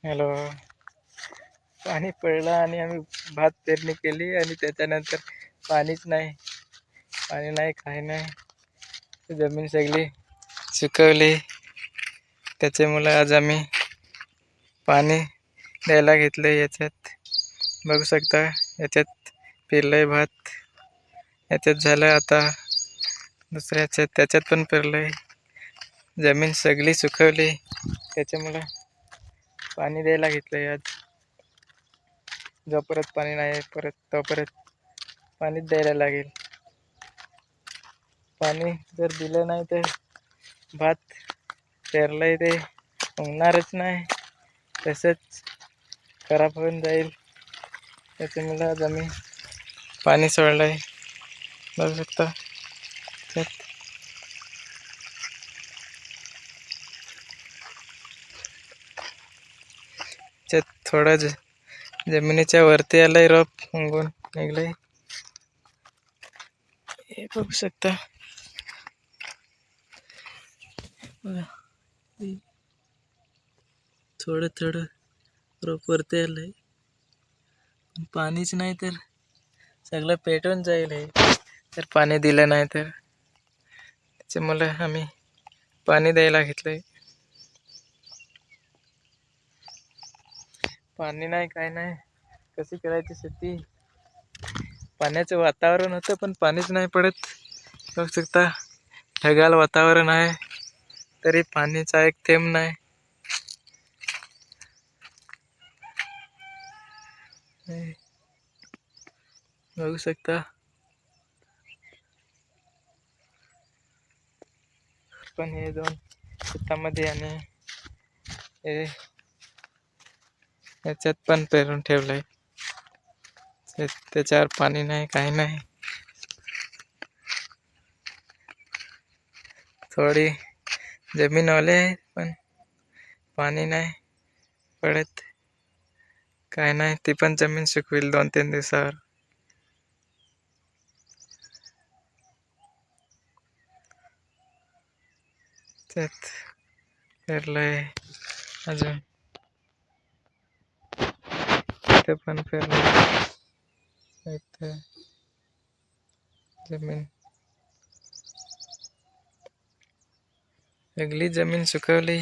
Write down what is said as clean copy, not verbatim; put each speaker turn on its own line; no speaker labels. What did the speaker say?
Hello. पाणी पडलं आणि आम्ही भात पेरणी केली आणि त्याच्यानंतर पाणीच नाही. पाणी नाही, काही नाही. जमीन सगळी सुकवली. त्याच्यामुळे आज आम्ही पाणी द्यायला घेतलं. याच्यात बघू शकता, याच्यात पेरलंय भात. याच्यात झालं, आता दुसऱ्या त्याच्यात पण पेरलंय. जमीन सगळी सुकवली. त्याच्यामुळे पाणी द्यायला घेतलंय आज. जो परत पाणी नाही परत पाणीच द्यायला लागेल. पाणी जर दिलं नाही तर भात पेरलंय ते होणारच नाही, तसंच खराब होऊन जाईल. त्याच्यामुळे आज आम्ही पाणी सोडलंय. बघू शकता. थोडं जमिनीच्या वरती आलंय, रोप उगवून निघलंय. हे बघू शकता. थोडं रोप वरती आलंय. पाणीच नाही तर सगळं पेटून जाईल. हे तर पाणी दिलं नाही तर त्याच्यामुळे आम्ही पाणी द्यायला घेतलंय. पाणी नाही, काय नाही, कशी करायची शेती. पाण्याचं वातावरण होतं पण पाणीच नाही पडत. बघू शकता, ढगाळ वातावरण आहे तरी पाणीचा एक थेंब नाही. बघू शकता. पण हे दोन शेतामध्ये आणि हे याच्यात पण पेरून ठेवलंय. त्याच्यावर पाणी नाही, काही नाही. थोडी जमीन ओले आहे पण पाणी नाही पडत, काय नाही. ती पण जमीन सुकवेल 2-3 दिवसावर. त्यात पेरलंय अजून, इथे पण पेरलंय. इथे जमीन सगळी जमीन सुकवली.